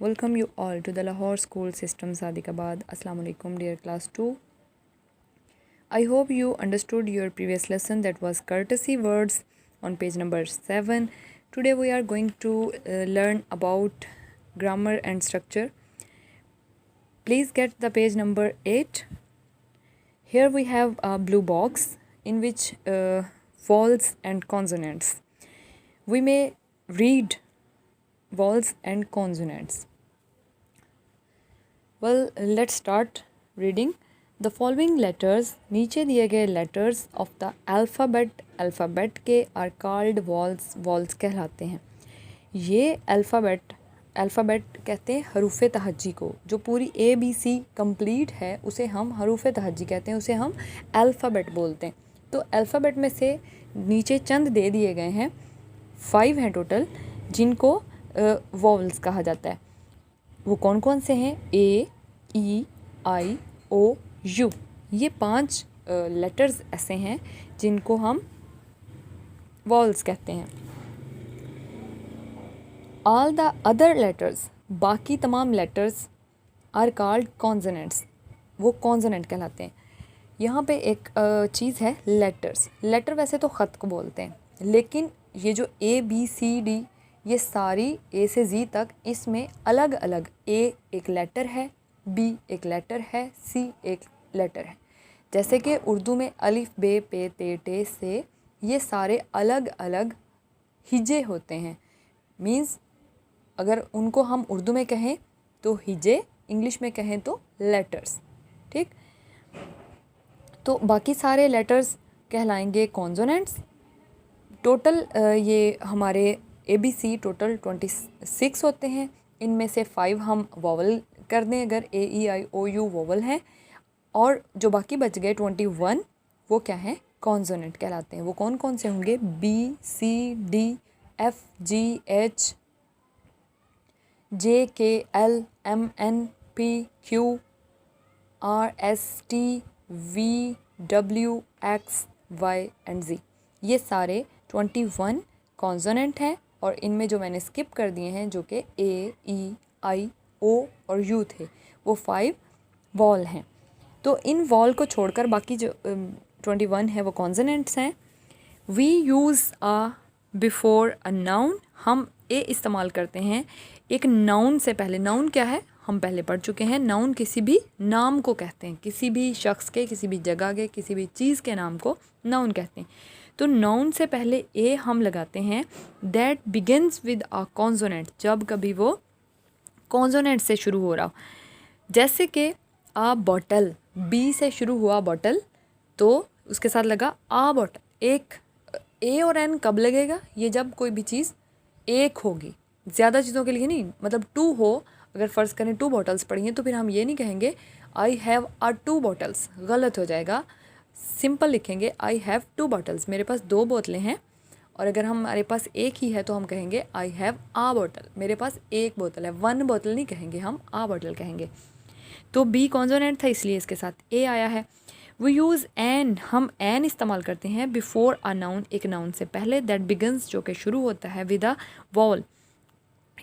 Welcome you all to the Lahore School System Sadiqabad. Assalamu alaikum dear class 2. I hope you understood your previous lesson that was courtesy words on page number 7. Today we are going to learn about grammar and structure. Please get the page number 8. Here we have a blue box in which vowels and consonants. We may read vowels and consonants. Well, let's start reading. The following letters, नीचे दिए गए letters of the alphabet के are called vowels कहलाते हैं. ये alphabet कहते हैं हरूफ तहज्जी को. जो पूरी ABC कंप्लीट है उसे हम हरूफ तहज्जी कहते हैं, उसे हम alphabet बोलते हैं. तो alphabet में से नीचे चंद दे दिए गए हैं, 5 हैं टोटल, जिनको vowels कहा जाता है. वो कौन कौन से हैं? A, E, I, O, U. ये 5 लेटर्स ऐसे हैं जिनको हम vowels कहते हैं. All the other letters, बाकी तमाम letters are called consonants. वो consonant कहलाते हैं. यहाँ पे एक चीज़ है letters. letter वैसे तो ख़त को बोलते हैं, लेकिन ये जो A, B, C, D ये सारी A से Z तक, इसमें अलग अलग A एक लेटर है, B एक लेटर है, C एक लेटर है. जैसे कि उर्दू में अलिफ बे पे ते टे से ये सारे अलग अलग हिजे होते हैं. मीन्स अगर उनको हम उर्दू में कहें तो हिजे, इंग्लिश में कहें तो लेटर्स. ठीक, तो बाकी सारे लेटर्स कहलाएंगे कॉन्सोनेंट्स. टोटल ये हमारे ABC टोटल 26 होते हैं. इनमें से 5 हम वॉवल कर दें अगर A, E, I, O, U vowel हैं, और जो बाकी बच गए 21 वो क्या हैं? कॉन्सोनेंट कहलाते हैं. वो कौन कौन से होंगे? B, C, D, F, G, H, J, K, L, M, N, P, Q, R, S, T, V, W, X, Y and Z. ये सारे 21 कॉन्सोनेंट हैं, और इनमें जो मैंने स्किप कर दिए हैं जो कि A, E, I, O और U थे, वो 5 वॉल हैं. तो इन वॉल को छोड़कर बाकी जो 21 है वो कॉन्सोनेंट्स हैं. We use a before a noun. हम ए इस्तेमाल करते हैं एक नाउन से पहले. नाउन क्या है हम पहले पढ़ चुके हैं. नाउन किसी भी नाम को कहते हैं, किसी भी शख्स के, किसी भी जगह के, किसी भी चीज़ के नाम को नाउन कहते हैं. तो नाउन से पहले ए हम लगाते हैं. That begins with a consonant, जब कभी वो कॉन्सोनेंट से शुरू हो रहा हो. जैसे कि आ बॉटल, बी से शुरू हुआ बॉटल, तो उसके साथ लगा आ बॉटल. एक ए और एन कब लगेगा? ये जब कोई भी चीज़ एक होगी, ज़्यादा चीज़ों के लिए नहीं. मतलब 2 हो, अगर फ़र्ज़ करें 2 बॉटल्स पड़ी हैं, तो फिर हम ये नहीं कहेंगे आई हैव अ 2 बॉटल्स, गलत हो जाएगा. सिंपल लिखेंगे आई हैव 2 बॉटल्स, मेरे पास 2 बोतलें हैं. और अगर हमारे पास एक ही है तो हम कहेंगे आई हैव आ बॉटल, मेरे पास एक बोतल है. 1 बोतल नहीं कहेंगे, हम आ बॉटल कहेंगे. तो बी कॉन्सोनेंट था इसलिए इसके साथ ए आया है. वी यूज़ एन, हम एन इस्तेमाल करते हैं बिफोर अ नाउन, एक नाउन से पहले. दैट बिगन्स, जो कि शुरू होता है विद अ वॉल,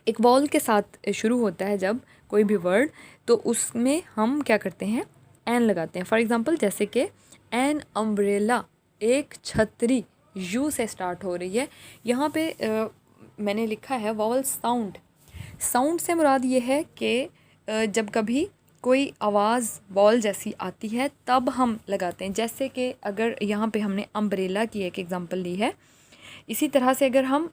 एक वॉल के साथ शुरू होता है जब कोई भी वर्ड, तो उसमें हम क्या करते हैं? एन लगाते हैं. फॉर एग्ज़ाम्पल जैसे कि एन अम्ब्रेला, एक छतरी, यू से स्टार्ट हो रही है. यहाँ पे मैंने लिखा है वॉवल साउंड. साउंड से मुराद ये है कि जब कभी कोई आवाज़ वॉल जैसी आती है तब हम लगाते हैं. जैसे कि अगर यहाँ पे हमने अम्ब्रेला की एक एग्ज़ाम्पल ली है, इसी तरह से अगर हम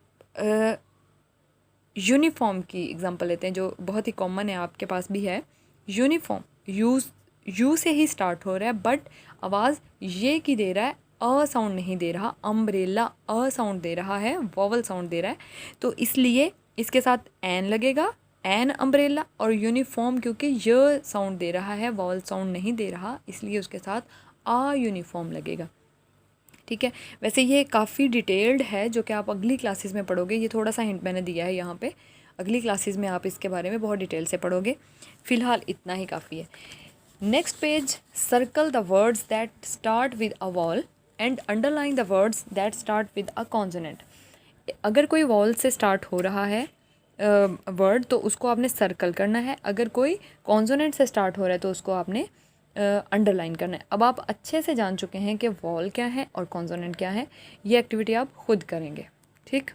यूनिफॉर्म की एग्ज़ाम्पल लेते हैं जो बहुत ही कॉमन है, आपके पास भी है. यूनिफॉर्म यू से ही स्टार्ट हो रहा है, बट आवाज़ ये की दे रहा है, अ साउंड नहीं दे रहा. अम्ब्रेला अ साउंड दे रहा है, वॉवल साउंड दे रहा है, तो इसलिए इसके साथ एन लगेगा, एन अम्ब्रेला. और यूनिफॉर्म क्योंकि य साउंड दे रहा है, वॉवल साउंड नहीं दे रहा, इसलिए उसके साथ आ यूनिफॉर्म लगेगा. ठीक है, वैसे ये काफ़ी डिटेल्ड है जो कि आप अगली क्लासेस में पढ़ोगे. ये थोड़ा सा हिंट मैंने दिया है यहाँ पे, अगली क्लासेस में आप इसके बारे में बहुत डिटेल से पढ़ोगे. फ़िलहाल इतना ही काफ़ी है. Next page, circle the words that start with a wall and underline the words that start with a consonant. अगर कोई वॉल से स्टार्ट हो रहा है वर्ड तो उसको आपने सर्कल करना है, अगर कोई कॉन्सोनेंट से स्टार्ट हो रहा है तो उसको आपने अंडरलाइन करना है। अब आप अच्छे से जान चुके हैं कि वॉल क्या है और कॉन्सोनेंट क्या है, ये एक्टिविटी आप खुद करेंगे, ठीक।